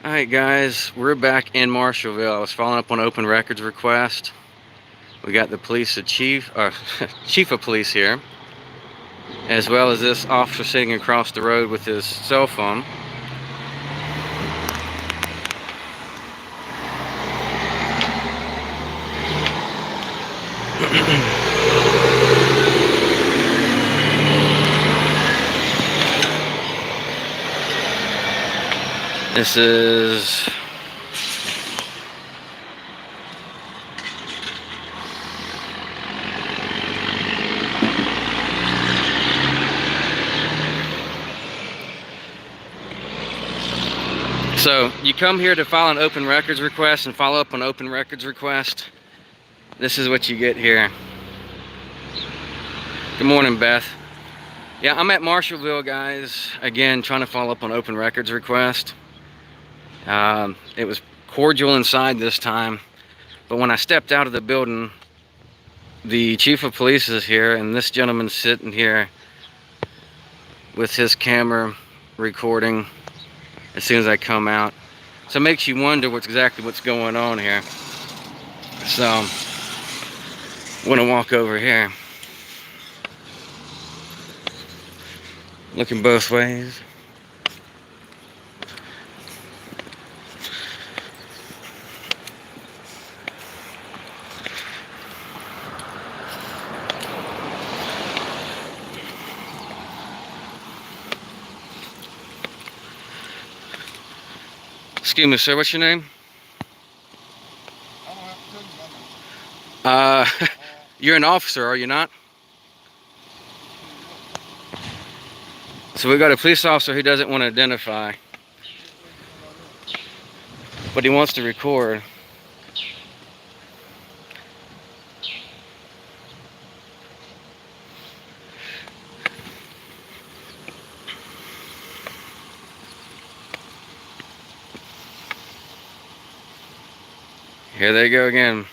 Alright guys, we're back in Marshallville. I was following up on open records request. We got the police, the chief, chief of police here, as well as this officer sitting across the road with his cell phone. This is so you come here to file an open records request and follow up on open records request. This is what you get here. Good morning, Beth. Yeah, I'm at Marshallville, guys. Again, trying to follow up on open records request. It was cordial inside this time, but when I stepped out of the building, the chief of police is here, and this gentleman's sitting here with his camera recording as soon as I come out. So it makes you wonder what's going on here. So I'm gonna walk over here, looking both ways. Excuse me, sir, what's your name? I don't have to tell you my name. You're an officer, are you not? So we got a police officer who doesn't want to identify, but he wants to record. Here they go again.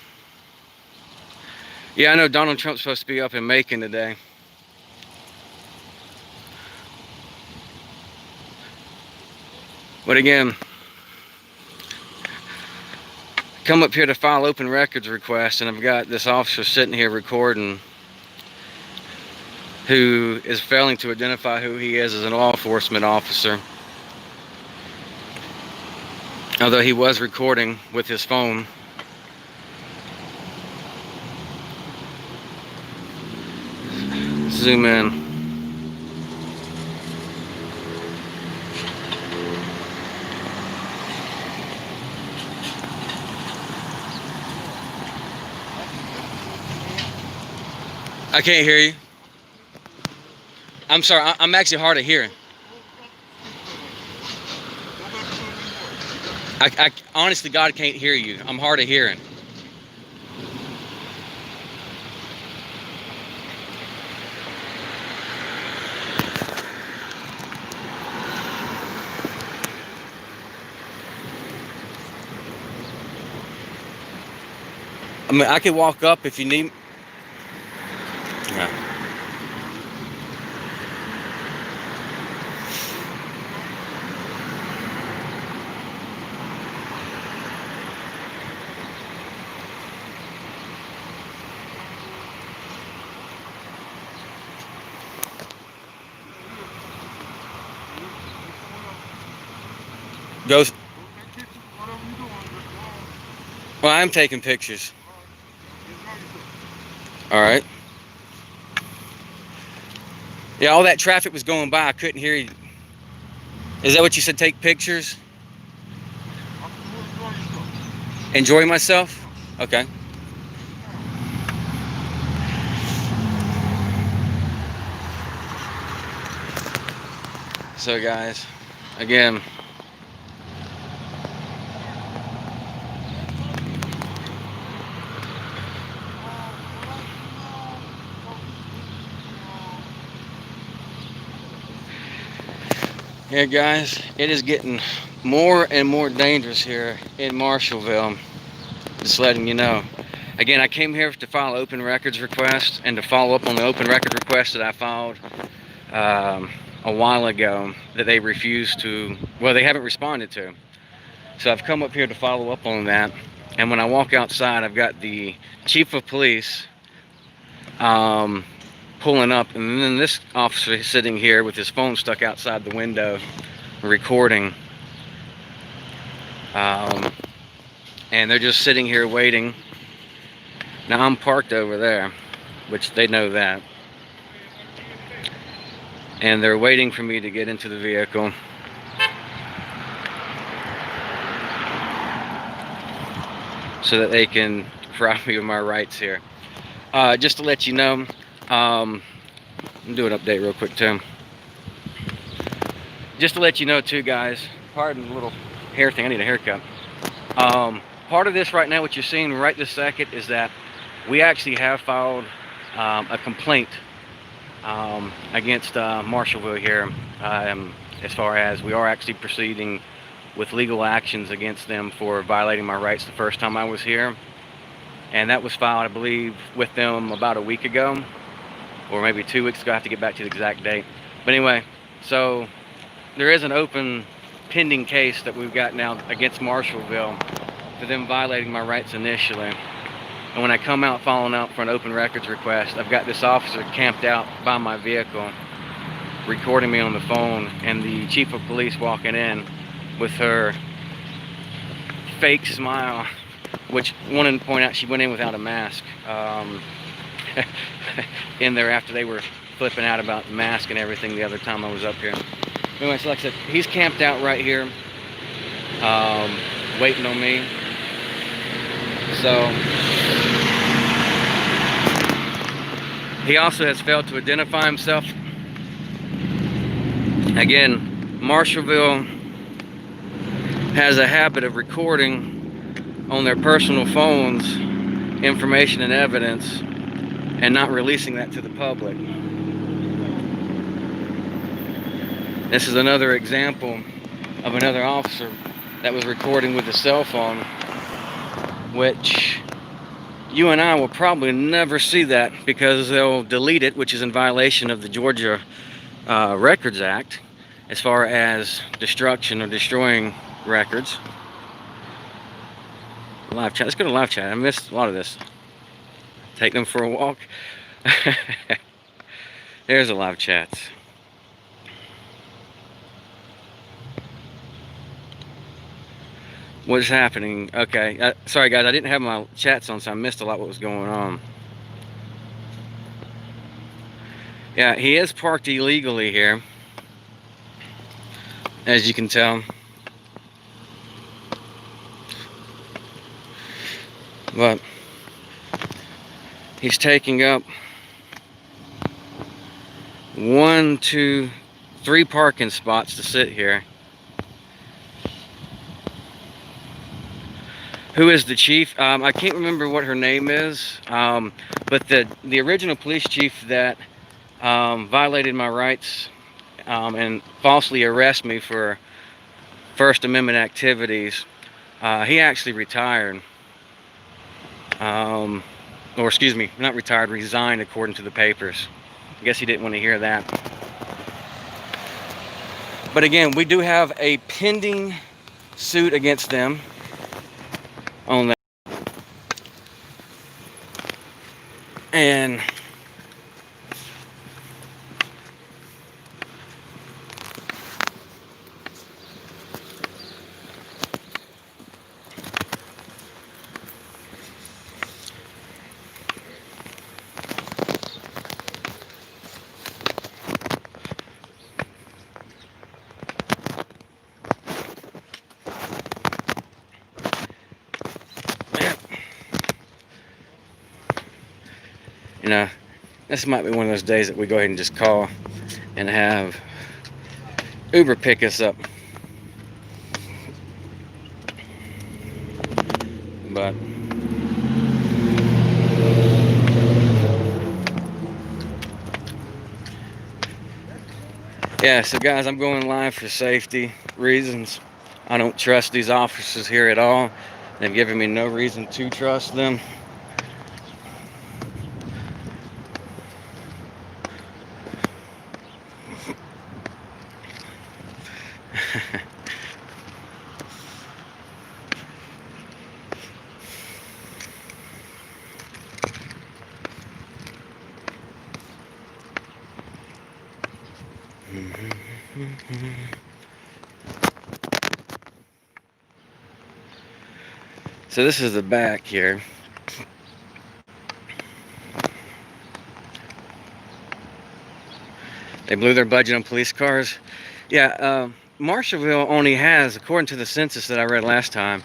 Yeah, I know Donald Trump's supposed to be up in Macon today. But again, come up here to file open records request, and I've got this officer sitting here recording who is failing to identify who he is as a law enforcement officer. Although he was recording with his phone. Zoom in. I can't hear you. I'm sorry, I'm actually hard of hearing. I honestly, God, can't hear you. I'm hard of hearing. I mean, I could walk up if you need. Yeah. Go. Well, I'm taking pictures. All right. Yeah, all that traffic was going by. I couldn't hear you. Is that what you said? Take pictures? Enjoy myself? Okay. So guys, again, yeah guys, it is getting more and more dangerous here in Marshallville. Just letting you know. Again, I came here to file open records request and to follow up on the open record request that I filed a while ago that they refused to, well, they haven't responded to. So I've come up here to follow up on that. And when I walk outside, I've got the chief of police pulling up, and then this officer is sitting here with his phone stuck outside the window recording. And they're just sitting here waiting. Now I'm parked over there, which they know that. And they're waiting for me to get into the vehicle. So that they can rob me of my rights here. Just to let you know, I'll do an update real quick too. Just to let you know too, guys, pardon the little hair thing, I need a haircut. Part of this right now, what you're seeing right this second, is that we actually have filed a complaint against Marshallville here, as far as we are actually proceeding with legal actions against them for violating my rights the first time I was here. And that was filed, I believe, with them about a week ago, or maybe 2 weeks ago. I have to get back to the exact date. But anyway, so there is an open pending case that we've got now against Marshallville for them violating my rights initially. And when I come out following out for an open records request, I've got this officer camped out by my vehicle recording me on the phone, and the chief of police walking in with her fake smile, which wanted to point out she went in without a mask in there after they were flipping out about the mask and everything the other time I was up here. Anyway, so like I said, he's camped out right here waiting on me. So he also has failed to identify himself. Again, Marshallville has a habit of recording on their personal phones information and evidence and not releasing that to the public. This is another example of another officer that was recording with a cell phone, which you and I will probably never see that because they'll delete it, which is in violation of the Georgia Records Act as far as destruction or destroying records. Live chat. Let's go to live chat. I missed a lot of this. Take them for a walk. There's a live chat. What's happening? Okay. Sorry, guys. I didn't have my chats on, so I missed a lot what was going on. Yeah, he is parked illegally here, as you can tell. But he's taking up 1, 2, 3 parking spots to sit here. Who is the chief? I can't remember what her name is, but the original police chief that violated my rights and falsely arrested me for First Amendment activities, he actually retired. Or excuse me, not retired, resigned according to the papers. I guess he didn't want to hear that. But again, we do have a pending suit against them on that. And you know, this might be one of those days that we go ahead and just call and have Uber pick us up. But yeah, so guys, I'm going live for safety reasons. I don't trust these officers here at all. They've given me no reason to trust them. So this is the back here. They blew their budget on police cars. Yeah, Marshallville only has, according to the census that I read last time,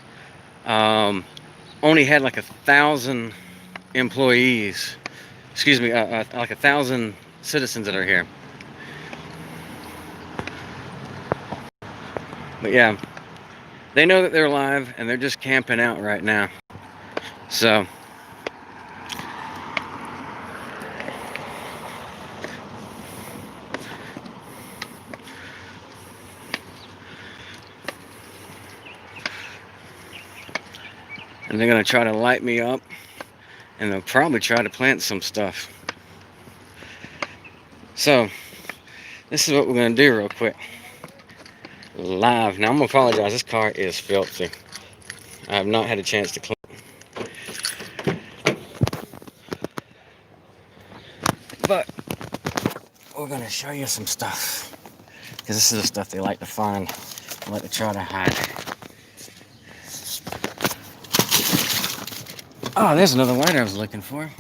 only had like 1,000 employees. Excuse me, like 1,000 citizens that are here. But yeah, they know that they're alive and they're just camping out right now. So and they're gonna try to light me up, and they'll probably try to plant some stuff. So this is what we're gonna do real quick. Live. Now I'm gonna apologize. This car is filthy. I have not had a chance to clean. But we're gonna show you some stuff, because this is the stuff they like to find, they like to try to hide. Oh, there's another light I was looking for.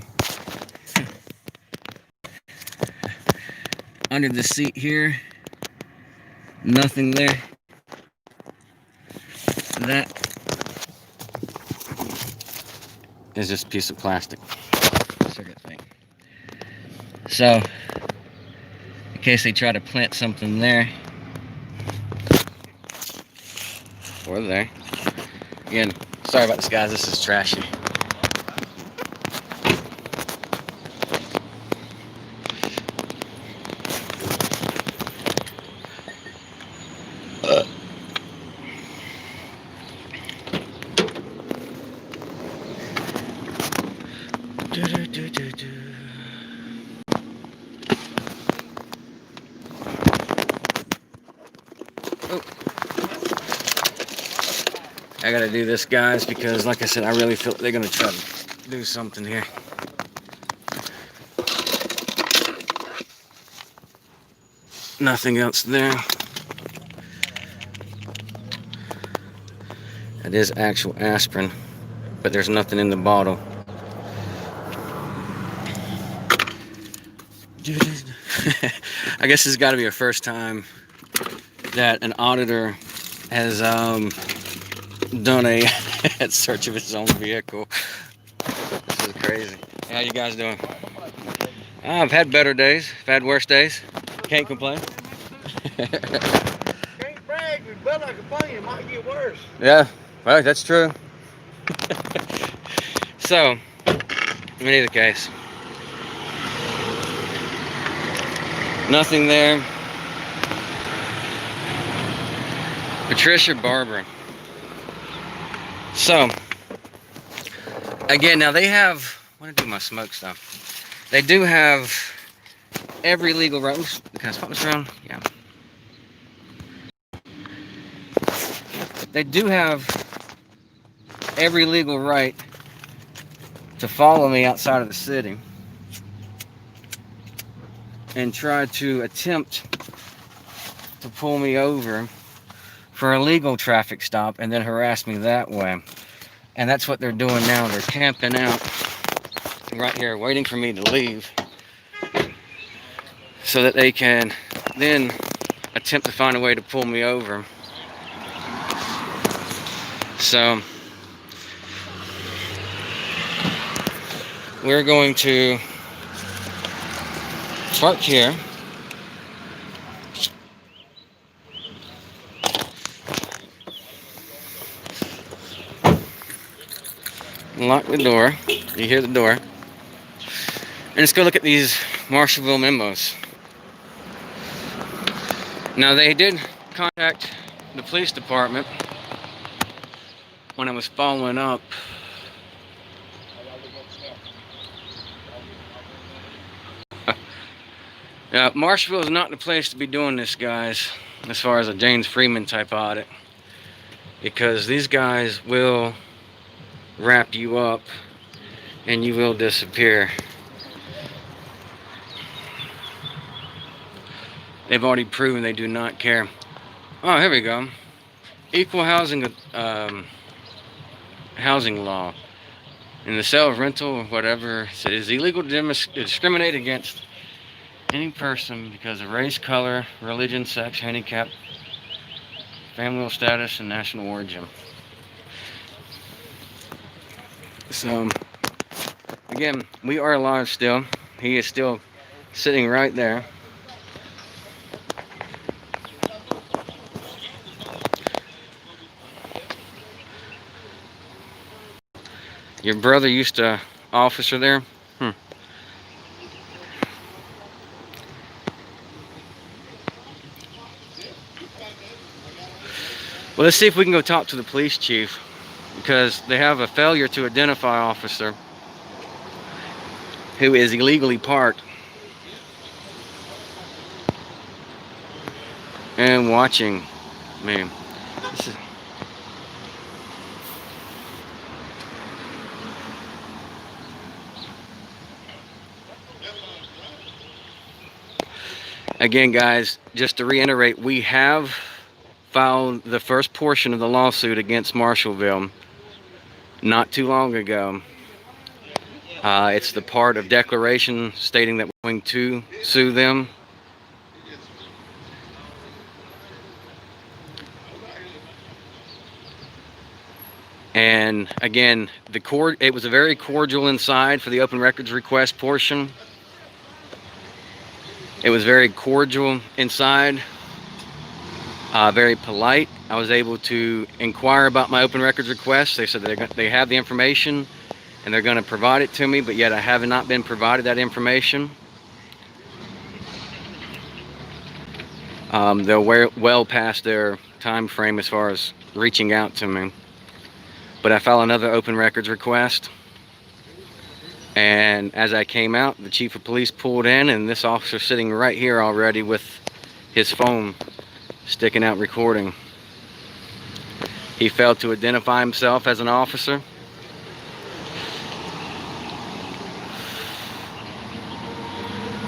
Under the seat here, nothing there. That is just a piece of plastic. Circuit thing. So, in case they try to plant something there or there. Again, sorry about this, guys. This is trashy. I gotta do this, guys, because like I said, I really feel they're gonna try to do something here. Nothing else there. It is actual aspirin, but there's nothing in the bottle. I guess this has got to be a first time that an auditor has done a search of his own vehicle. This is crazy. How you guys doing? I've had better days. I've had worse days. Can't complain. Can't brag, but I complain, it might get worse. Yeah, well, that's true. So, in either case, nothing there. Patricia Barbara. So, again, now they have, I want to do my smoke stuff. They do have every legal right. Oops, can I spot this around? Yeah. They do have every legal right to follow me outside of the city and try to attempt to pull me over for a legal traffic stop and then harass me that way. And that's what they're doing now. They're camping out right here waiting for me to leave so that they can then attempt to find a way to pull me over. So we're going to park here. Lock the door. You hear the door. And let's go look at these Marshallville memos. Now, they did contact the police department when I was following up. Now, Marshallville is not the place to be doing this, guys, as far as a James Freeman type audit, because these guys will wrap you up and you will disappear. They've already proven they do not care. Oh, here we go. Equal housing housing law. In the sale of rental or whatever, it is illegal to discriminate against any person because of race, color, religion, sex, handicap, familial status, and national origin. So, again, we are alive still. He is still sitting right there. Your brother used to officer there? Well, let's see if we can go talk to the police chief, because they have a failure to identify officer who is illegally parked and watching me. This is... Again, guys, just to reiterate, we have filed the first portion of the lawsuit against Marshallville not too long ago. It's the part of declaration stating that we're going to sue them. And again, it was a very cordial inside for the open records request portion. It was very cordial inside, very polite. I was able to inquire about my open records request. They said they have the information and they're going to provide it to me, but yet I have not been provided that information. They're well past their time frame as far as reaching out to me. But I filed another open records request. And as I came out, the chief of police pulled in, and this officer sitting right here already with his phone sticking out recording. He failed to identify himself as an officer.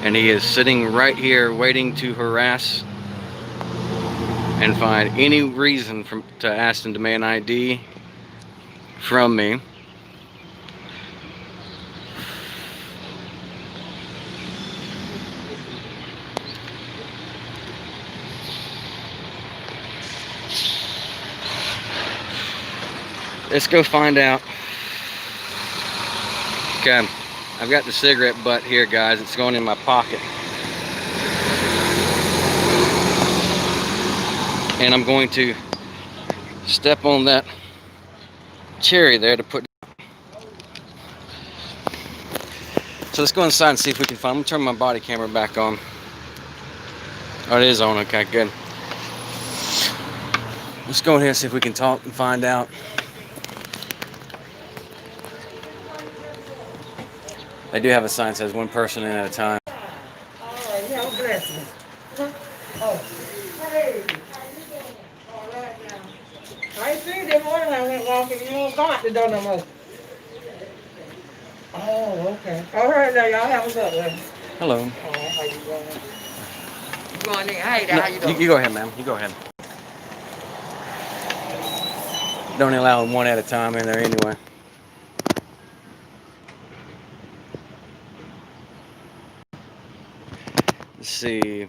And he is sitting right here waiting to harass and find any reason to ask and demand ID from me. Let's go find out. Okay, I've got the cigarette butt here, guys. It's going in my pocket. And I'm going to step on that cherry there to put. So let's go inside and see if we can find. I'm gonna turn my body camera back on. Oh, it is on. Okay, good. Let's go in here and see if we can talk and find out. They do have a sign that says one person in at a time. All right, have a blessing. Oh, hey. All right now. I ain't seen you this morning when I went walking. You don't come out the door no more. Oh, okay. All right now, y'all have a good one. Hello. All right, how you doing? You going in? Hey there, No, how you doing? you go ahead, ma'am. You go ahead. Don't allow them one at a time in there anyway. Let's see.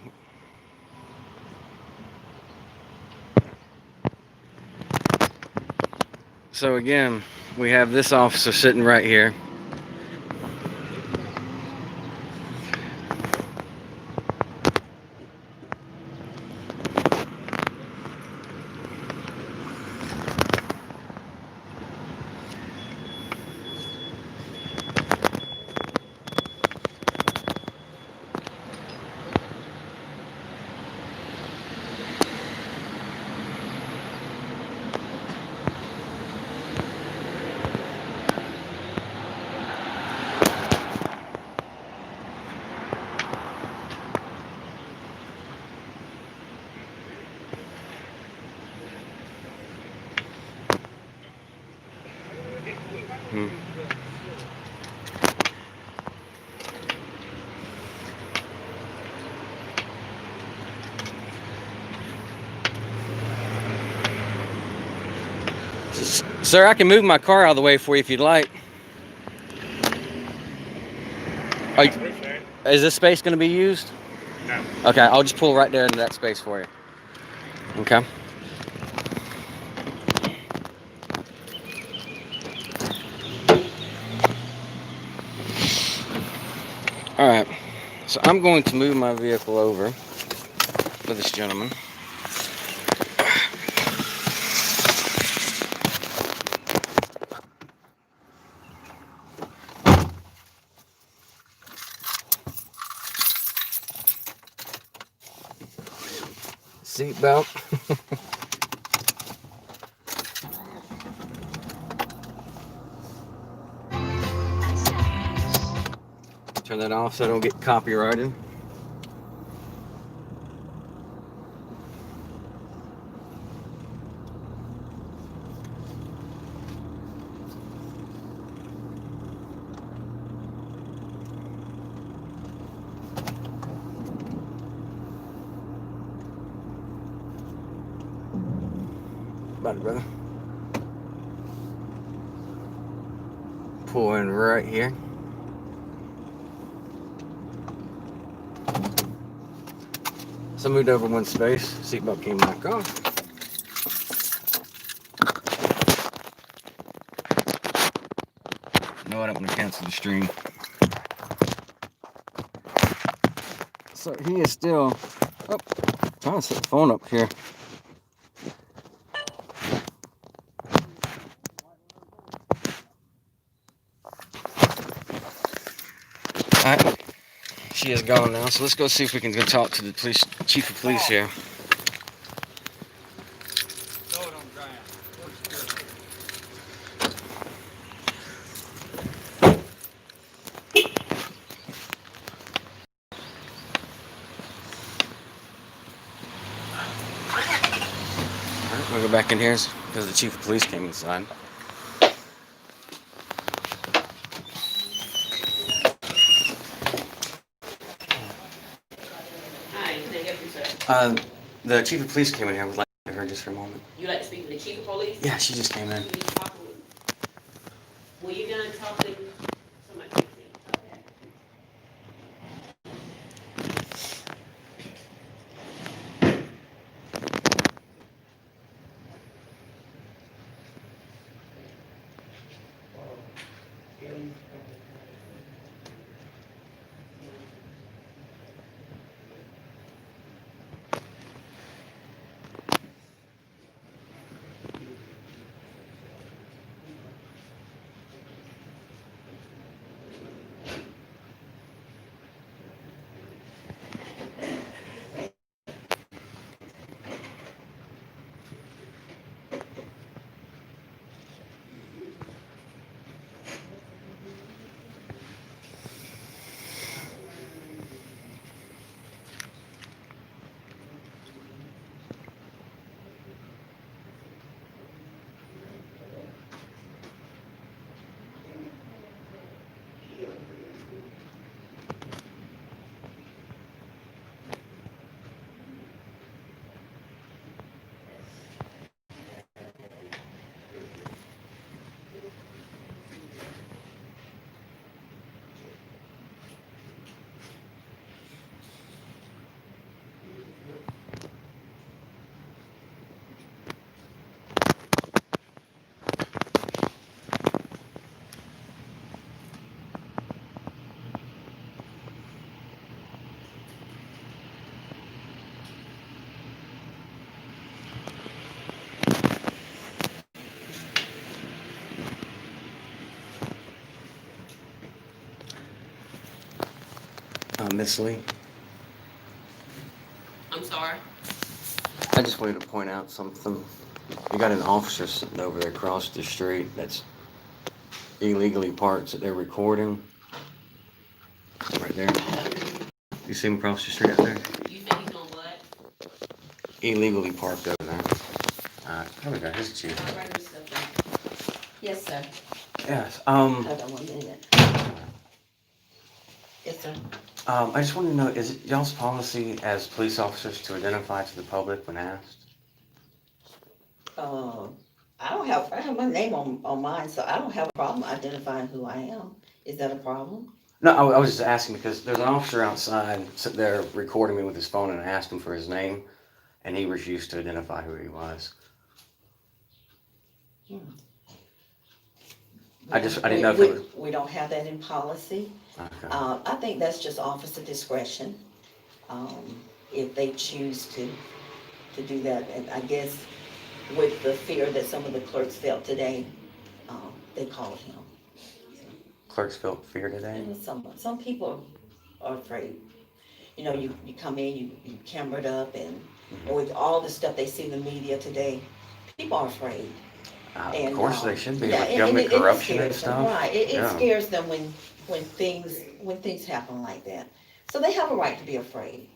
So again, we have this officer sitting right here. Sir, I can move my car out of the way for you if you'd like. Is this space going to be used? No. Okay, I'll just pull right there into that space for you. Okay. All right. So I'm going to move my vehicle over for this gentleman. Seatbelt. Turn that off so I don't get copyrighted. About it, brother. Pull in right here. So I moved over one space. Seatbelt came back off. No, I don't want to cancel the stream. So he is still trying to set the phone up here. Alright. She is gone now, so let's go see if we can go talk to the police chief of police here. Alright, we'll go back in here because the chief of police came inside. The chief of police came in here. I would like to hear her just for a moment. You like to speak to the chief of police? Yeah, she just came in. Were you done talking? Somebody texted me. Okay. Miss Lee, I'm sorry. I just wanted to point out something. You got an officer sitting over there across the street that's illegally parked that they're recording. Right there. You see him across the street out there? You think he's doing what? Illegally parked over there. Here we go. Here's the chief. Yes, sir. Yes. Hold on 1 minute. Yes, sir. I just wanted to know, is it y'all's policy as police officers to identify to the public when asked? I have my name on mine, so I don't have a problem identifying who I am. Is that a problem? No, I was just asking because there's an officer outside sitting there recording me with his phone, and I asked him for his name, and he refused to identify who he was. Hmm. I didn't know if it was. We don't have that in policy. Okay. I think that's just officer discretion, if they choose to do that. And I guess with the fear that some of the clerks felt today, they called him. Clerks felt fear today. And some people are afraid. You come in, you cambered up, and with all the stuff they see in the media today, people are afraid. Of course they should be, Yeah, with and government it corruption and scares them, stuff. right? It Yeah. scares them when things happen like that. So they have a right to be afraid.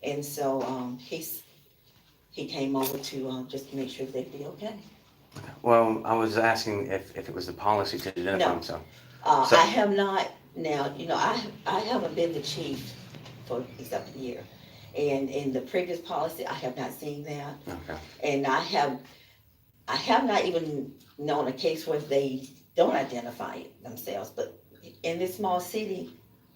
And so he came over to just to make sure they'd be okay. Well, I was asking if it was the policy to identify No. himself. So- I have not now. I haven't been the chief for except a year, and in the previous policy, I have not seen that, Okay. and I have not even known a case where they don't identify it themselves. But in this small city,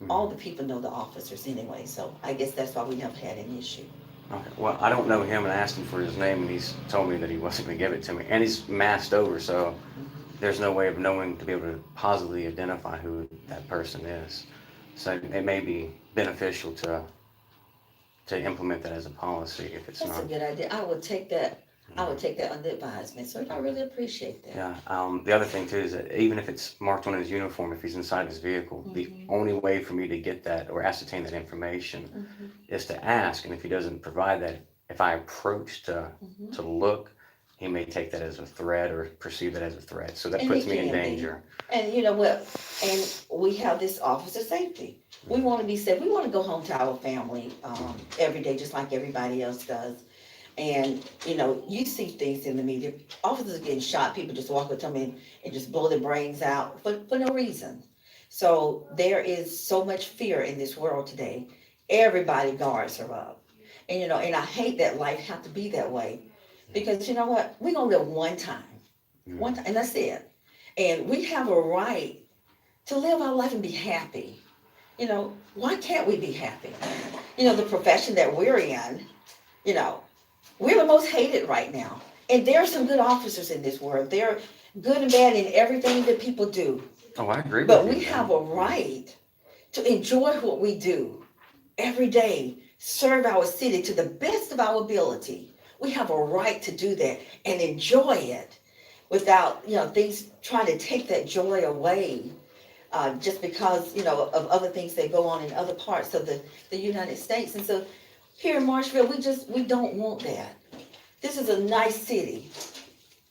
all the people know the officers anyway, so I guess that's why we never had an issue. Okay. Well, I don't know him, and I asked him for his name, and he's told me that he wasn't going to give it to me, and he's masked over, so there's no way of knowing to be able to positively identify who that person is. So it may be beneficial to implement that as a policy if it's That's not. a good idea. I would take that under advisement, so I really appreciate that. Yeah. The other thing too is that even if it's marked on his uniform, if he's inside his vehicle, the only way for me to get that or ascertain that information is to ask. And if he doesn't provide that, if I approach to look, he may take that as a threat or perceive that as a threat. So that And puts he me in can be. danger. And you know what? And we have this officer safety. We want to be safe. We want to go home to our family every day, just like everybody else does. And you see things in the media. Officers are getting shot. People just walk up to them and just blow their brains out for no reason. So there is so much fear in this world today. Everybody guards are up. And and I hate that life have to be that way. Because you know what? We're gonna live one time. One time, and that's it. And we have a right to live our life and be happy. Why can't we be happy? The profession that we're in, you know, we're the most hated right now. And there are some good officers in this world. They're good and bad in everything that people do. Oh, I agree with But you. we have a right to enjoy what we do every day, serve our city to the best of our ability. We have a right to do that and enjoy it without, things trying to take that joy away just because, of other things that go on in other parts of the United States. And so here in Marshallville, we don't want that. This is a nice city,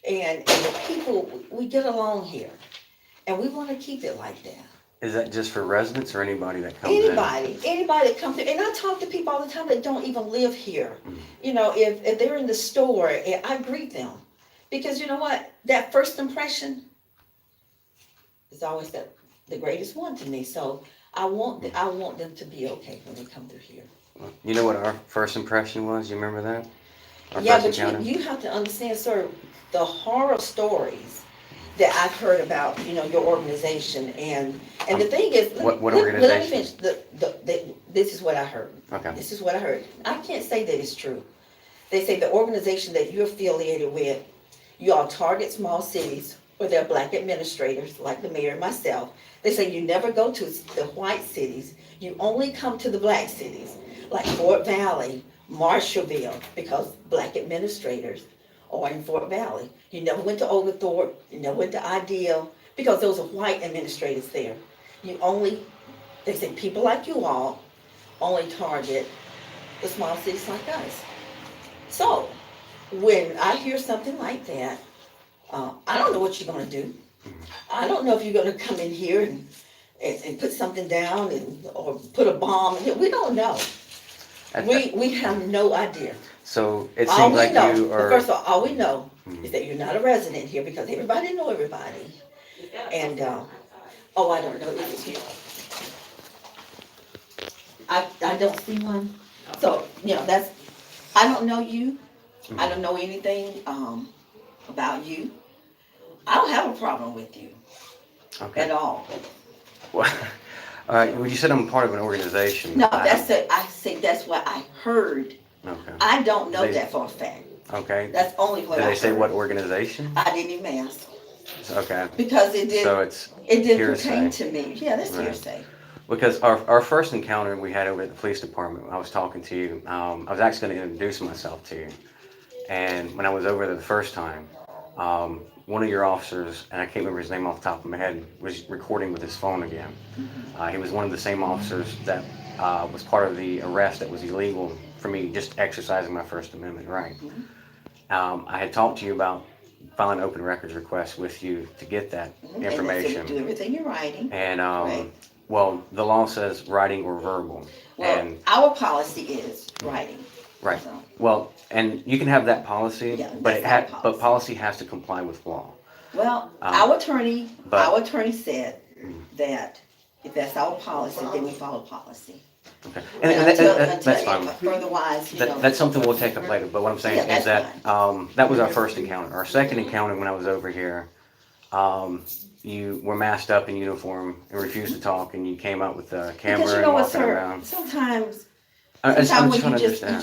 and the people, we get along here, and we want to keep it like that. Is that just for residents or anybody that comes in? Anybody that comes in, and I talk to people all the time that don't even live here. If they're in the store, I greet them, because you know what, that first impression is always the greatest one to me. So I want them to be okay when they come through here. You know what our first impression was? You remember that? Our Yeah, first but encounter? you have to understand, sir, the horror stories that I've heard about, your organization, and the thing is, What let me organization? finish. This is what I heard. Okay. This is what I heard. I can't say that it's true. They say the organization that you're affiliated with, you all target small cities where there are black administrators, like the mayor and myself. They say you never go to the white cities. You only come to the black cities, like Fort Valley, Marshallville, because black administrators are in Fort Valley. You never went to Oglethorpe, you never went to Ideal, because those are white administrators there. They say people like you all only target the small cities like us. So, when I hear something like that, I don't know what you're gonna do. I don't know if you're gonna come in here and put something down or put a bomb in here. We don't know. We have no idea. So it All seems we like know, you but are. first of all we know is that you're not a resident here, because everybody know everybody. And I don't know if it's here. I don't see one. So I don't know you. I don't know anything about you. I don't have a problem with you Okay. at all. Well, well, you said I'm part of an organization. No, I say that's what I heard. Okay. I don't know They- that for a fact. Okay. That's only what Did I they say heard. what organization? I didn't even ask Okay. because So it's it didn't hearsay. pertain to me. Yeah, that's Right. hearsay. Because our first encounter we had over at the police department, I was talking to you. I was actually going to introduce myself to you. And when I was over there the first time, one of your officers, and I can't remember his name off the top of my head, was recording with his phone again. He was one of the same officers that was part of the arrest that was illegal for me just exercising my First Amendment right. I had talked to you about filing an open records request with you to get that And they said we do information. everything in writing. And Right. well, the law says writing or verbal. Well, And our policy is writing. right. So, Well, and you can have that policy, Yeah, but that's our but policy has to comply with law. well, Um, our attorney but- said that if that's our policy, then we follow policy. Okay. And And that's fine. Otherwise, you know. That's something we'll take up later, but what I'm saying Yeah, is that's that, that was our first encounter. Our second encounter when I was over here, you were masked up in uniform and refused to talk, and you came out with a camera Because you and know what's walking hurt? around. Sometimes I'm Sometimes just when trying to you understand.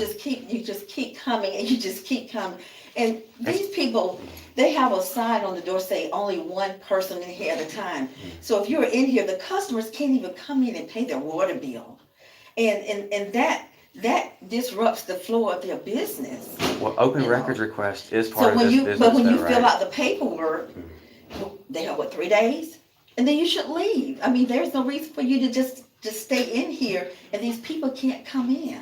just keep coming and you just keep coming. And these people, they have a sign on the door saying only one person in here at a time. So if you're in here, the customers can't even come in and pay their water bill. And that disrupts the flow of their business. Well, open you know. records request is part So of when this you, business, but when you though, fill right? out the paperwork, they have what, 3 days? And then you should leave. I mean, there's no reason for you to just stay in here and these people can't come in.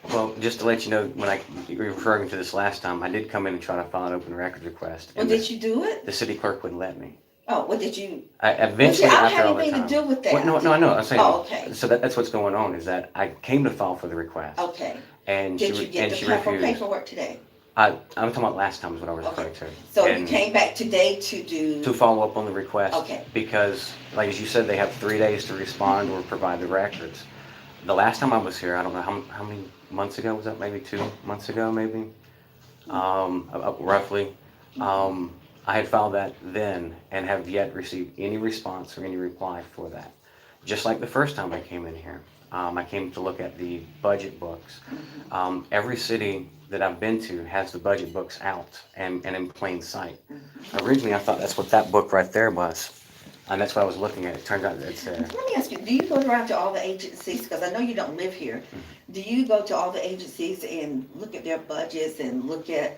Well, just to let you know, when you were referring to this last time, I did come in and try to file an open records request. Well, And did you do it? the city clerk wouldn't let me. Oh, what did you? I eventually, Well, see, I don't after have all the anything time. to do with that. Well, no, I know. I'm saying. Oh, okay. So that's what's going on is that I came to file for the request. Okay. And Did you she get the proper refused. paperwork today? I'm talking about last time is what I was Okay. referring to. So you And came back today to do? to follow up on the request. Okay. Because, like as you said, they have 3 days to respond or provide the records. The last time I was here, I don't know how many months ago was that? Maybe 2 months ago, maybe. Roughly. I had filed that then and have yet received any response or any reply for that. Just like the first time I came in here. I came to look at the budget books. Every city that I've been to has the budget books out and in plain sight. Originally, I thought that's what that book right there was. And that's what I was looking at. It turns out it's Let me ask you, do you go around to all the agencies, because I know you don't live here. Do you go to all the agencies and look at their budgets and look at,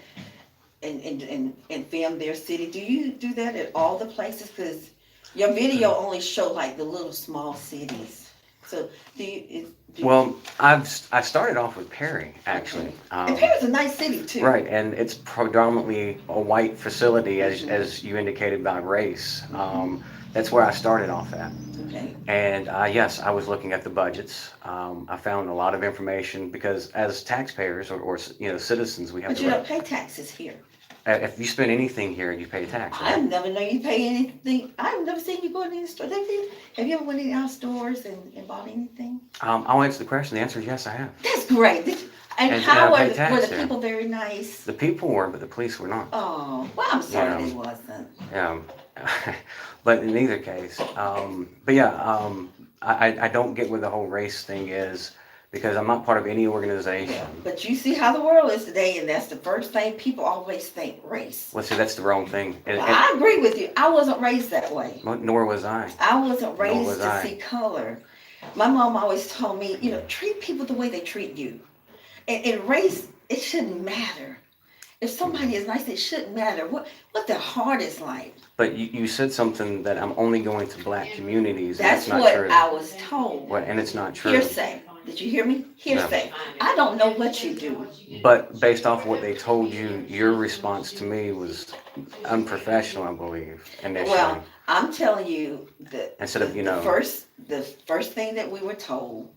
and film their city? Do you do that at all the places? Because your video only show like the little small cities. So do you? well, I started off with Perry, actually. And Perry's a nice city too. Right, and it's predominantly a white facility, as you indicated by race. That's where I started off at. Okay. And yes, I was looking at the budgets. I found a lot of information because as taxpayers or citizens, we have But to. you don't pay taxes here. If you spend anything here, you pay a tax. Right? I've never known you pay anything. I've never seen you go in any store. Have you ever went in our stores and bought anything? I'll answer the question. The answer is yes, I have. That's great. And And how I were pay tax the there. people very nice? The people were, but the police were not. Oh, well, I'm sorry Yeah. they wasn't. But in either case, but yeah, I don't get where the whole race thing is because I'm not part of any organization. But you see how the world is today, and that's the first thing people always think, race. Well, see, that's the wrong thing. Well, I agree with you. I wasn't raised that way. Nor was I. I wasn't raised was to I. see color. My mom always told me, treat people the way they treat you. And race, it shouldn't matter. If somebody is nice, it shouldn't matter what their heart is like. But you said something that I'm only going to black communities. And That's not what true. I was told. And it's not true. Hearsay. Did you hear me? Hearsay. I don't know what you do. But based off what they told you, your response to me was unprofessional, I believe, initially. Well, I'm telling you that Instead of, the first thing that we were told,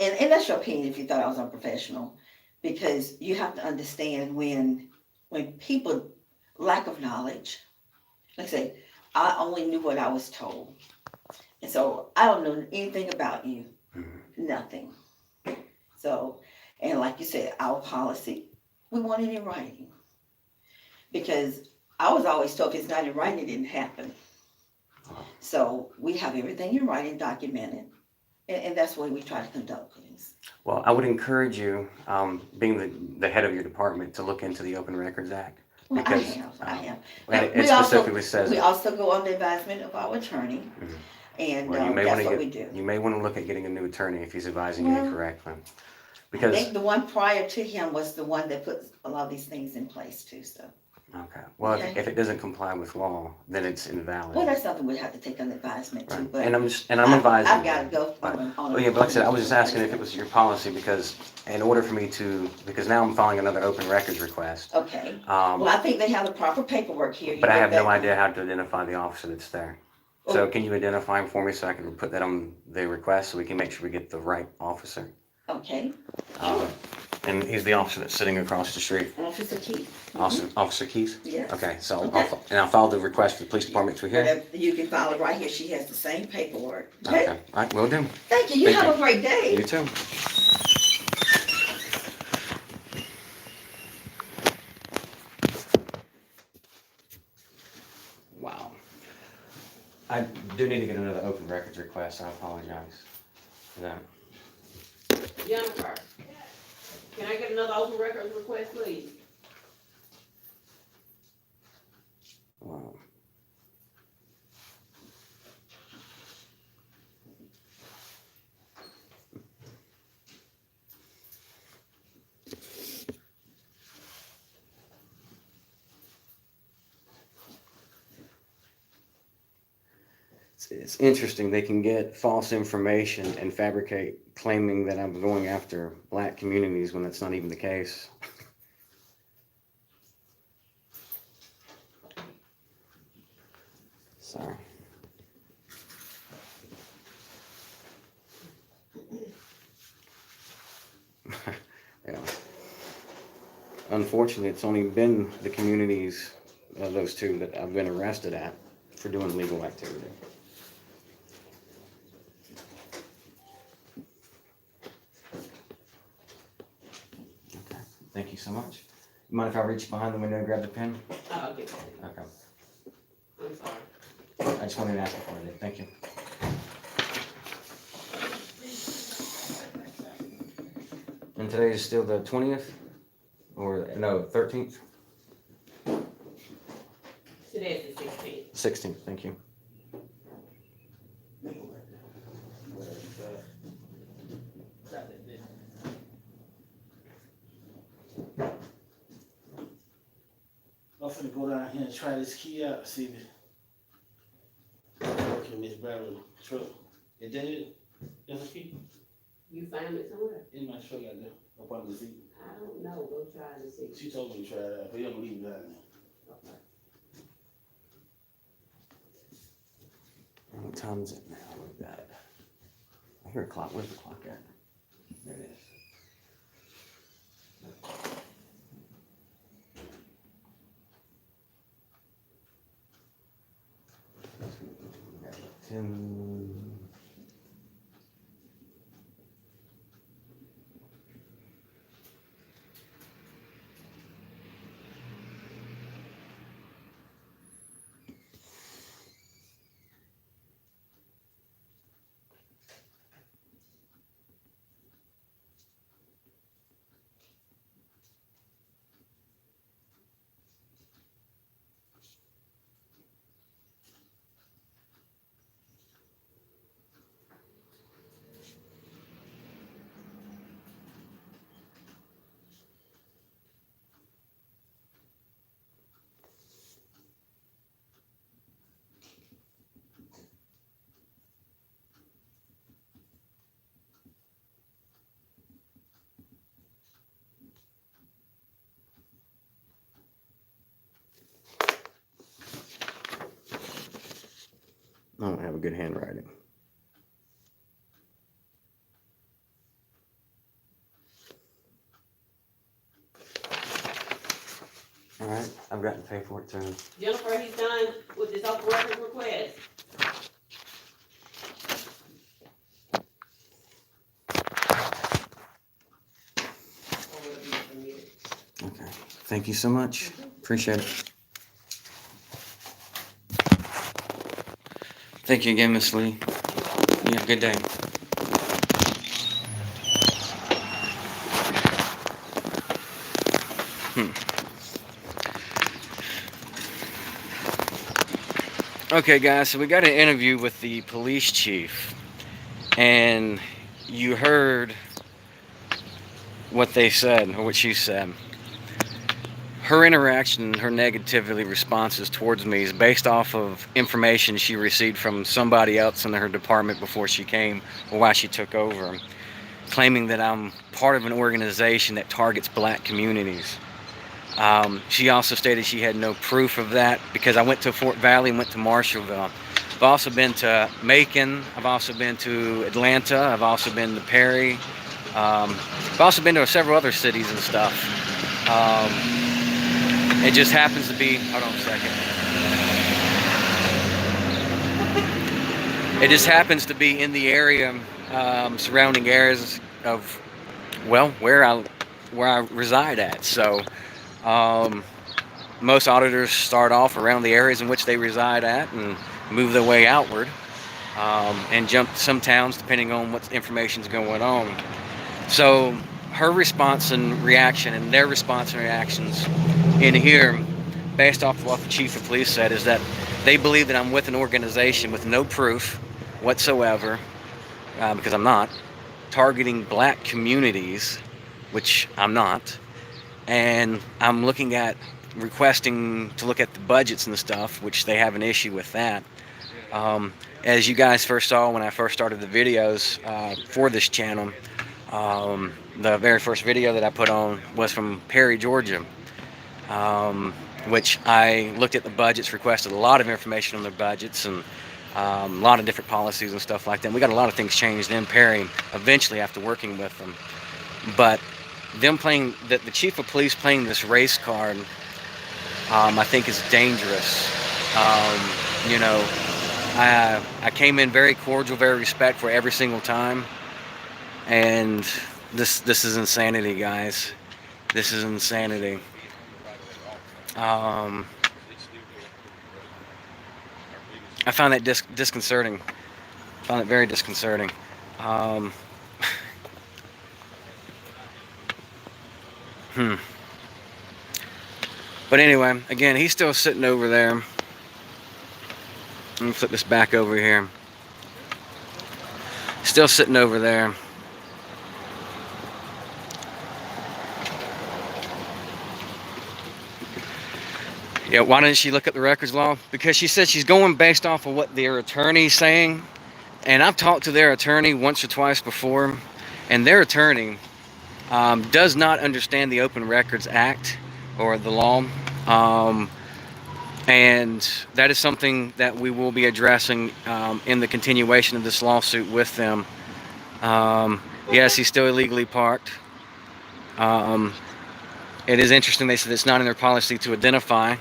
and that's your opinion if you thought I was unprofessional, because you have to understand when people lack of knowledge, like I say, I only knew what I was told. And so I don't know anything about you, nothing. So, and like you said, our policy We want it in writing. Because I was always told if it's not in writing, it didn't happen. So we have everything in writing documented, and that's the way we try to conduct things. Well, I would encourage you, being the head of your department, to look into the Open Records Act. Well, Because, I have. and it We also- specifically says. We also go on the advisement of our attorney, Mhm. and Well, you may that's wanna what get- we do. You may want to look at getting a new attorney if he's advising you Well, incorrectly. I Because, think the one prior to him was the one that puts a lot of these things in place too, so. okay, well, Okay. if it doesn't comply with law, then it's invalid. Well, that's something we have to take under advisement too, Right. but. And I'm advising. I've gotta go. Right. Oh, yeah, but like I said, I was just asking if it was your policy, because in order for me to, because now I'm filing another open records request. Okay, well, I think they have the proper paperwork here. You But I get have no that- idea how to identify the officer that's there. So Oh. can you identify him for me so I can put that on the request so we can make sure we get the right officer? Okay, And he's the officer that's sitting across the street. Officer Keith. Officer Keith? Yes. Okay, so Okay. I'll file the request for the police department through here? Whatever, you can file it right here, she has the same paperwork. Okay, Okay, all right, will do. thank you, you Thank have you. a great day. You too. Wow. I do need to get another open records request. I apologize for that. Jennifer, can I get another open records request, please? Wow. It's interesting. They can get false information and fabricate claiming that I'm going after black communities when that's not even the case. Sorry. Yeah. Unfortunately, it's only been the communities of those two that I've been arrested at for doing illegal activity. Okay, thank you so much. You mind if I reach behind the window and grab the pen? Oh, okay, Okay, I'm sorry. I just wanted to ask you for it. Thank you. And today is still the 20th? Or, no, 13th? Today is the 16th. 16th, thank you. I'm finna go down here and try this key out, see if it's working Miss Barrett's truck. Is that it? That's a key? You found it somewhere? In my truck out there, up on the seat. I don't know, go try and see. She told me to try it out, but you don't leave it down there. Okay. What time is it now? We've got, I hear a clock. Where's the clock at? There it is. We got 10. I don't have a good handwriting. All right, I've got to pay for it too. Jennifer, he's done with his open records request. Or will it be submitted? Okay. Thank you so much. Appreciate it. Thank you again, Miss Lee. You have a good day. Okay, guys, so we got an interview with the police chief, and you heard what they said, or what she said. Her interaction, her negativity responses towards me is based off of information she received from somebody else in her department before she came, or while she took over, claiming that I'm part of an organization that targets black communities. She also stated she had no proof of that because I went to Fort Valley and went to Marshallville. I've also been to Macon. I've also been to Atlanta. I've also been to Perry. I've also been to several other cities and stuff. It just happens to be, hold on a second. It just happens to be in the area, surrounding areas of, well, where I reside at. So, most auditors start off around the areas in which they reside at and move their way outward, and jump some towns depending on what information's going on. So her response and reaction and their response and reactions in here, based off of what the chief of police said, is that they believe that I'm with an organization with no proof whatsoever, because I'm not, targeting black communities, which I'm not, and I'm looking at requesting to look at the budgets and stuff, which they have an issue with that. As you guys first saw when I first started the videos for this channel, the very first video that I put on was from Perry, Georgia, which I looked at the budgets, requested a lot of information on their budgets, and a lot of different policies and stuff like that. We got a lot of things changed in Perry eventually after working with them. But them playing, the chief of police playing this race card, I think is dangerous. You know, I came in very cordial, very respectful every single time, and this is insanity, guys. This is insanity. I found that disconcerting. I found it very disconcerting. But anyway, again, he's still sitting over there. Let me flip this back over here. Still sitting over there. Yeah, why didn't she look at the records law? Because she said she's going based off of what their attorney's saying. And I've talked to their attorney once or twice before, and their attorney does not understand the Open Records Act or the law. And that is something that we will be addressing in the continuation of this lawsuit with them. Yes, he's still illegally parked. It is interesting, they said it's not in their policy to identify.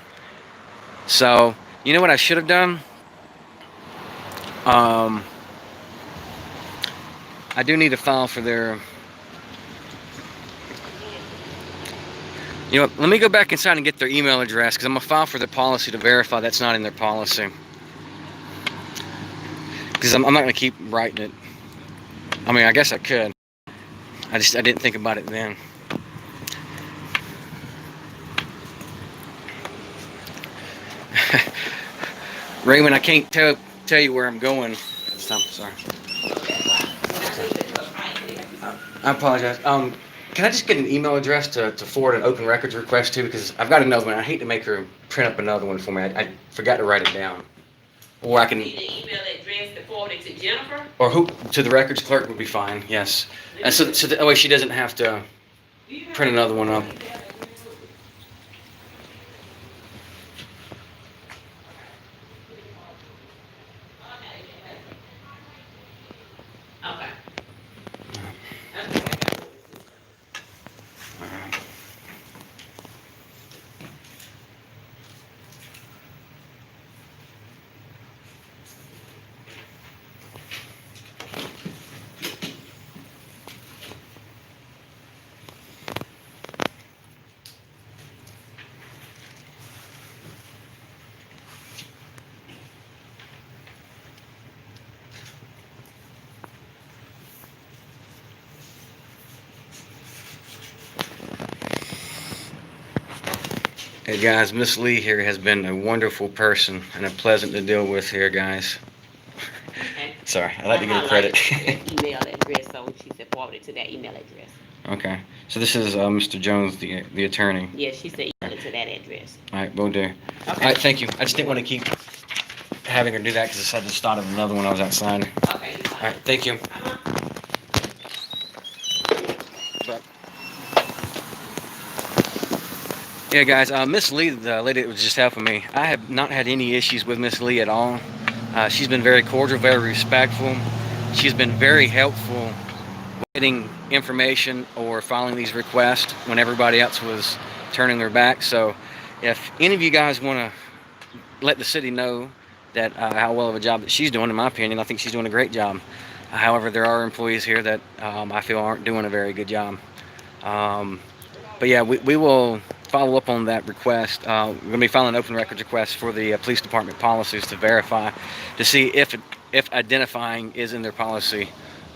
So, you know what I should have done? I do need to file for their... You know what, let me go back inside and get their email address, because I'm going to file for the policy to verify that's not in their policy. Because I'm not going to keep writing it. I mean, I guess I could. I didn't think about it then. Raymond, I can't tell you where I'm going this time. Sorry. I apologize. Can I just get an email address to forward an open records request to? Because I've got another one. I hate to make her print up another one for me. I forgot to write it down. Or I can... Need an email address to forward it to Jennifer? Or who? To the records clerk would be fine, yes. And so that way she doesn't have to print another one up. Okay. Hey guys, Miss Lee here has been a wonderful person and a pleasant to deal with here, guys. Okay. Sorry, I like to give her credit. Email address, so she said forward it to that email address. Okay, so this is Mr. Jones, the attorney. Yeah, she said email it to that address. All right, will do. Okay. All right, thank you. I just didn't want to keep having her do that because I had to start another one when I was outside. Okay. All right, thank you. But, yeah, guys, Miss Lee, the lady that was just helping me, I have not had any issues with Miss Lee at all. She's been very cordial, very respectful. She's been very helpful getting information or filing these requests when everybody else was turning their back. So if any of you guys want to let the city know that how well of a job that she's doing, in my opinion, I think she's doing a great job. However, there are employees here that I feel aren't doing a very good job. But yeah, we will follow up on that request. We're going to be filing an open records request for the police department policies to verify, to see if identifying is in their policy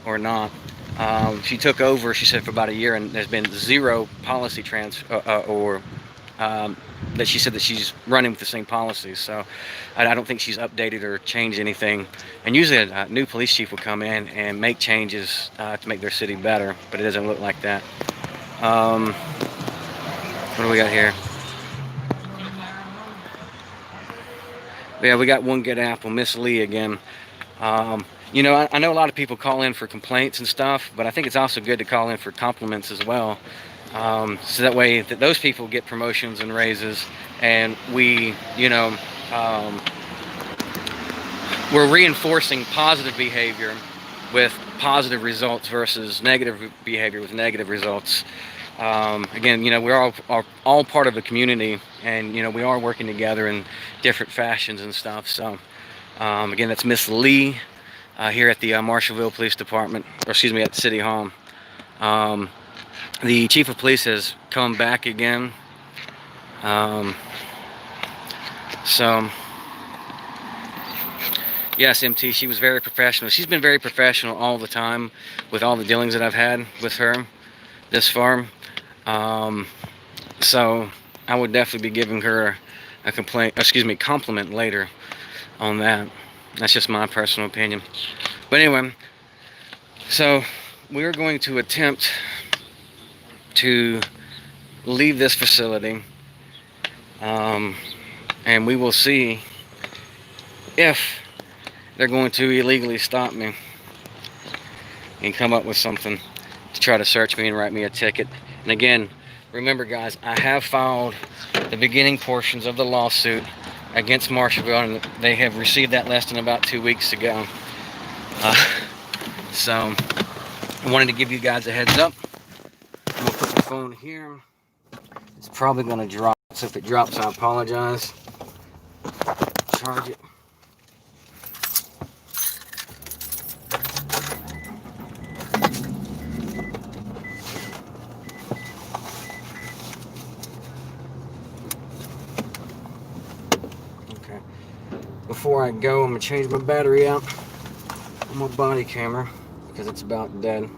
or not. She took over, she said, for about a year, and there's been zero policy that she said that she's running with the same policies. So I don't think she's updated or changed anything. And usually a new police chief will come in and make changes to make their city better, but it doesn't look like that. What do we got here? Yeah, we got one good apple, Miss Lee again. You know, I know a lot of people call in for complaints and stuff, but I think it's also good to call in for compliments as well. So that way that those people get promotions and raises, and we, you know, we're reinforcing positive behavior with positive results versus negative behavior with negative results. Again, you know, we're all part of a community, and, you know, we are working together in different fashions and stuff. So, again, that's Miss Lee here at the Marshallville Police Department, or excuse me, at City Hall. The chief of police has come back again. So, yes, MT, she was very professional. She's been very professional all the time with all the dealings that I've had with her this far. So I would definitely be giving her a compliment later on that. That's just my personal opinion. But anyway, so we're going to attempt to leave this facility, and we will see if they're going to illegally stop me and come up with something to try to search me and write me a ticket. And again, remember guys, I have filed the beginning portions of the lawsuit against Marshallville, and they have received that less than about 2 weeks ago. So I wanted to give you guys a heads up. I'm gonna put the phone here. It's probably gonna drop, so if it drops, I apologize. Charge it. Okay. Before I go, I'm gonna change my battery out on my body camera because it's about dead.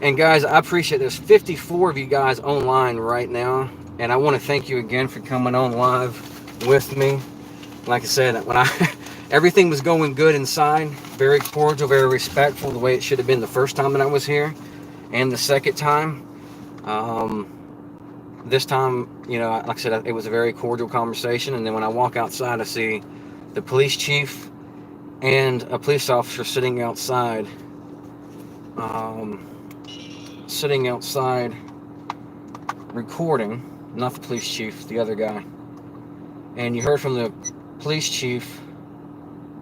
And guys, I appreciate there's 54 of you guys online right now, and I want to thank you again for coming on live with me. Like I said, when everything was going good inside, very cordial, very respectful, the way it should have been the first time that I was here, and the second time. This time, you know, like I said, it was a very cordial conversation, and then when I walk outside, I see the police chief and a police officer sitting outside. Recording, not the police chief, the other guy. And you heard from the police chief,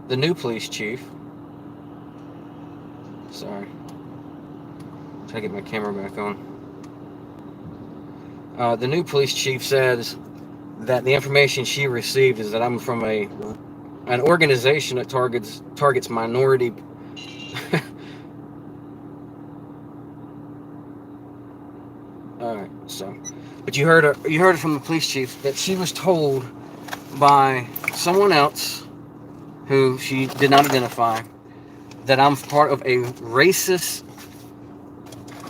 the new police chief. Sorry. Try to get my camera back on. The new police chief says that the information she received is that I'm from an organization that targets minority. Alright, so, but you heard it from the police chief that she was told by someone else who she did not identify that I'm part of a racist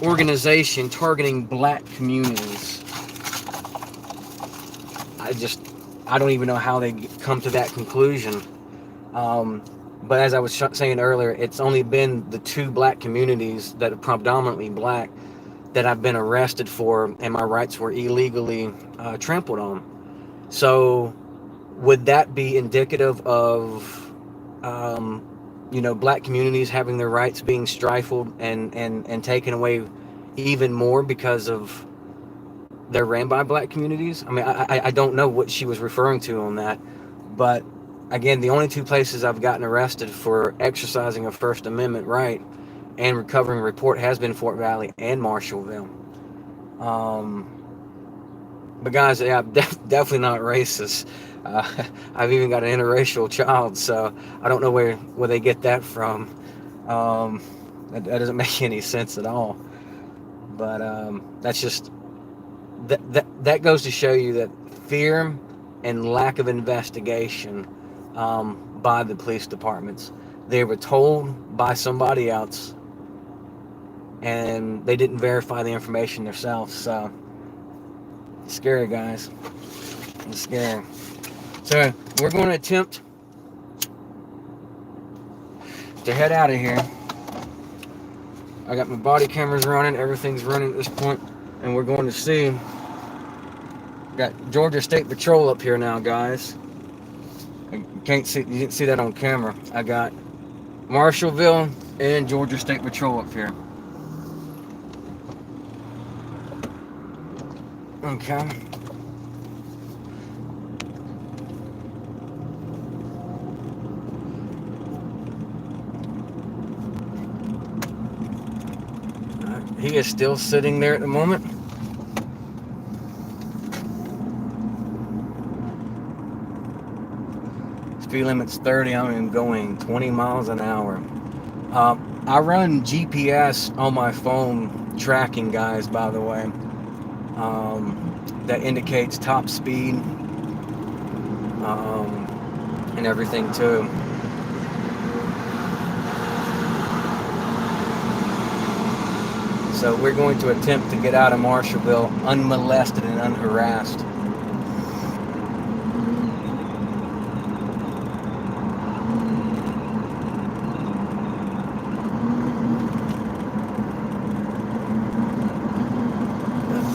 organization targeting black communities. I don't even know how they come to that conclusion. But as I was saying earlier, it's only been the 2 black communities that are predominantly black that I've been arrested for, and my rights were illegally trampled on. So would that be indicative of, black communities having their rights being stifled and taken away even more because of they're ran by black communities? I mean, I don't know what she was referring to on that, but again, the only 2 places I've gotten arrested for exercising a First Amendment right and recovering a report has been Fort Valley and Marshallville. But guys, yeah, I'm definitely not racist. I've even got an interracial child, so I don't know where they get that from. That doesn't make any sense at all. But that's just that goes to show you that fear and lack of investigation by the police departments. They were told by somebody else, and they didn't verify the information themselves. So it's scary, guys. It's scary. So we're going to attempt to head out of here. I got my body cameras running. Everything's running at this point, and we're going to see. Got Georgia State Patrol up here now, guys. You didn't see that on camera. I got Marshallville and Georgia State Patrol up here. Okay. He is still sitting there at the moment. Speed limit's 30. I'm going 20 miles an hour. I run GPS on my phone tracking, guys, by the way. That indicates top speed and everything too. So we're going to attempt to get out of Marshallville unmolested and unharassed.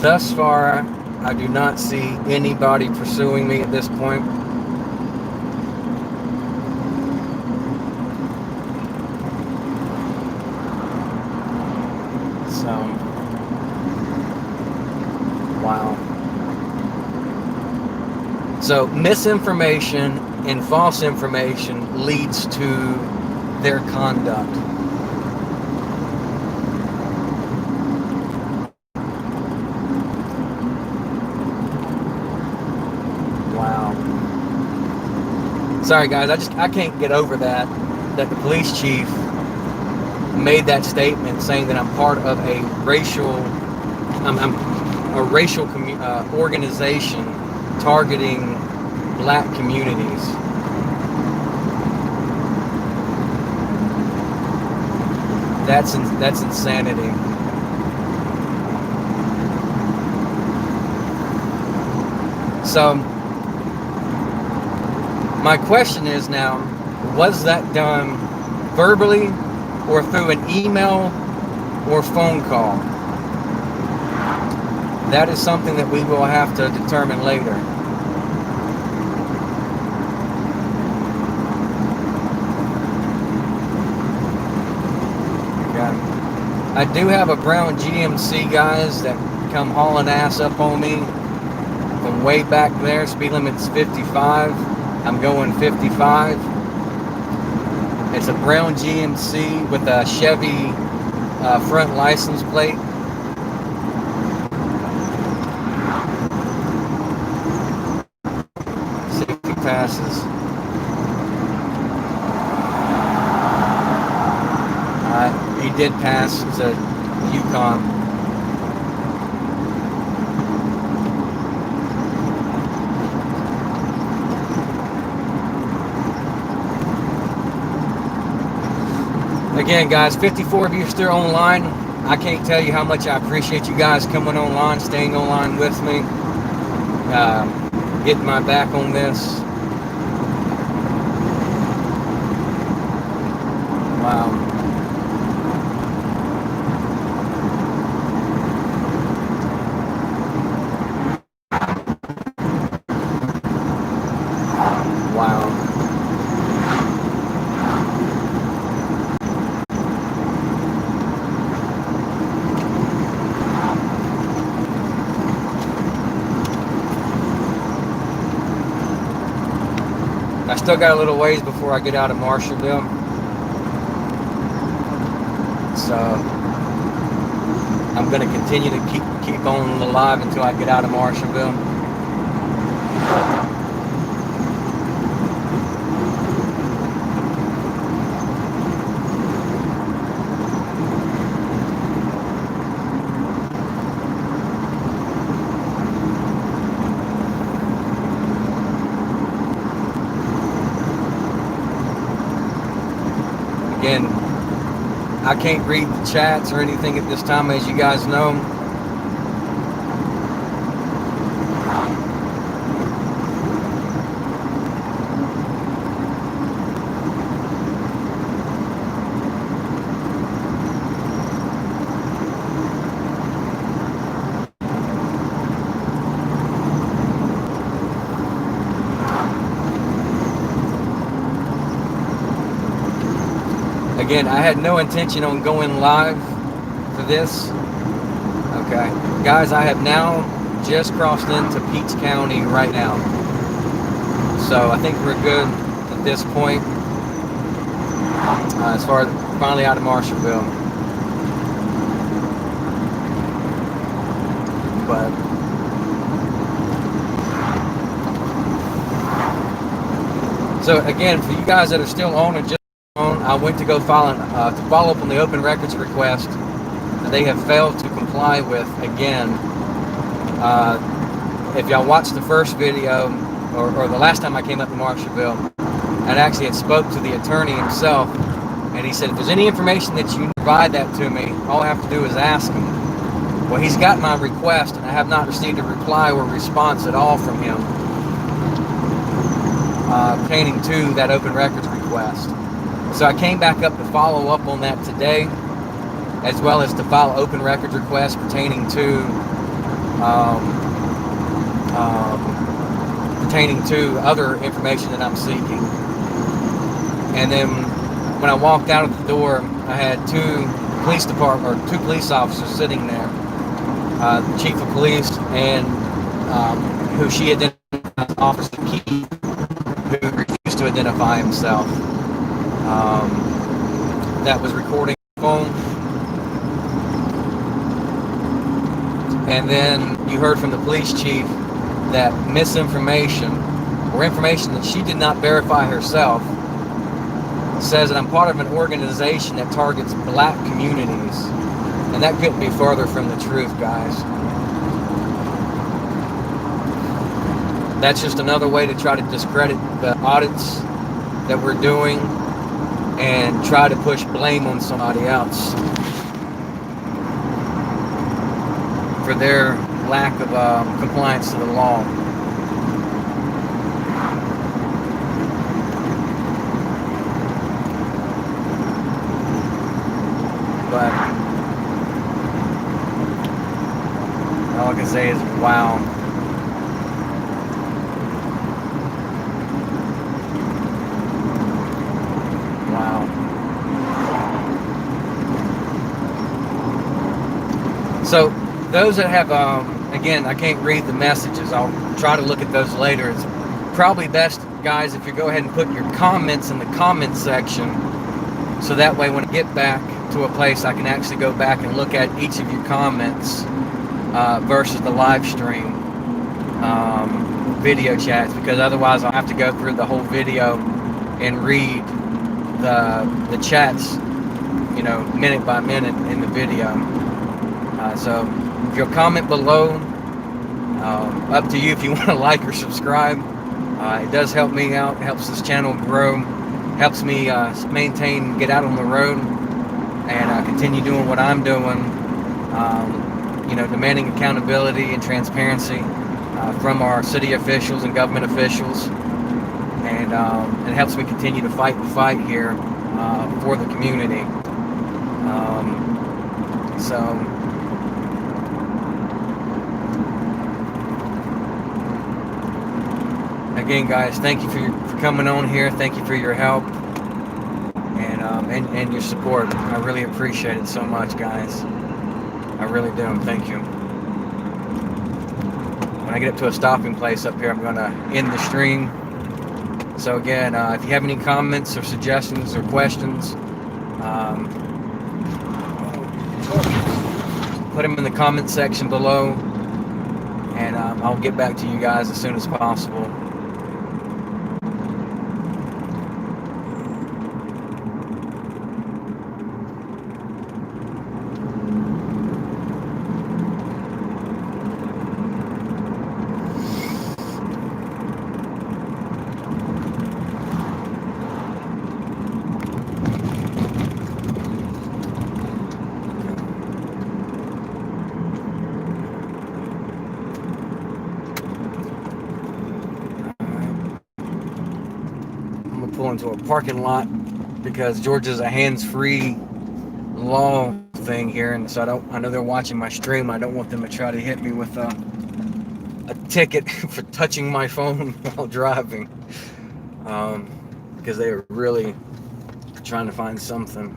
Thus far, I do not see anybody pursuing me at this point. So, wow. So, misinformation and false information leads to their conduct. Wow. Sorry guys, I can't get over that the police chief made that statement saying that I'm part of a racial organization targeting black communities. That's insanity. So my question is now, was that done verbally or through an email or phone call? That is something that we will have to determine later. Okay. I do have a brown GMC, guys, that come hauling ass up on me from way back there. Speed limit's 55. I'm going 55. It's a brown GMC with a Chevy front license plate. Safety passes. He did pass. It's a Yukon. Again, guys, 54 of you still online. I can't tell you how much I appreciate you guys coming online, staying online with me, getting my back on this. Wow. Wow. I still got a little ways before I get out of Marshallville. So I'm going to continue to keep on alive until I get out of Marshallville. Again, I can't read the chats or anything at this time, as you guys know. Again, I had no intention on going live for this. Okay, guys, I have now just crossed into Peach County right now. So I think we're good at this point as far as finally out of Marshallville. But so again, for you guys that are still on and just on, I went to go follow up on the open records request that they have failed to comply with again. If y'all watched the first video, or the last time I came up to Marshallville, I actually had spoke to the attorney himself, and he said, if there's any information that you provide that to me, all I have to do is ask him. Well, he's got my request, and I have not received a reply or response at all from him pertaining to that open records request. So I came back up to follow up on that today, as well as to file open records requests pertaining to other information that I'm seeking. And then when I walked out of the door, I had two police officers sitting there, the chief of police and who she identified as Officer Key, who refused to identify himself. That was recording the phone. And then you heard from the police chief that misinformation, or information that she did not verify herself, says that I'm part of an organization that targets black communities. And that couldn't be further from the truth, guys. That's just another way to try to discredit the audits that we're doing and try to push blame on somebody else for their lack of compliance to the law. But all I can say is, wow. Wow. So those that have, again, I can't read the messages. I'll try to look at those later. It's probably best, guys, if you go ahead and put your comments in the comments section, so that way when I get back to a place, I can actually go back and look at each of your comments versus the live stream video chats, because otherwise I'll have to go through the whole video and read the chats, you know, minute by minute in the video. So if you'll comment below, up to you if you want to like or subscribe. It does help me out, it helps this channel grow, helps me maintain, get out on the road, and continue doing what I'm doing. you know, demanding accountability and transparency from our city officials and government officials, and it helps me continue to fight the fight here for the community. So again, guys, thank you for coming on here. Thank you for your help and your support. I really appreciate it so much, guys. I really do. Thank you. When I get up to a stopping place up here, I'm going to end the stream. So again, if you have any comments or suggestions or questions, put them in the comment section below, and I'll get back to you guys as soon as possible. Pull into a parking lot because Georgia's a hands-free law thing here, and so I know they're watching my stream. I don't want them to try to hit me with a ticket for touching my phone while driving, because they are really trying to find something.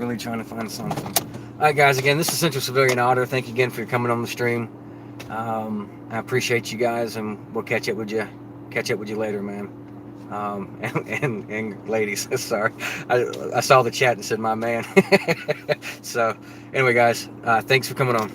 All right, guys, again, this is Central Civilian Auto. Thank you again for coming on the stream. I appreciate you guys, and we'll catch up with you later, man. And ladies, sorry, I saw the chat and said my man. So anyway, guys, thanks for coming on.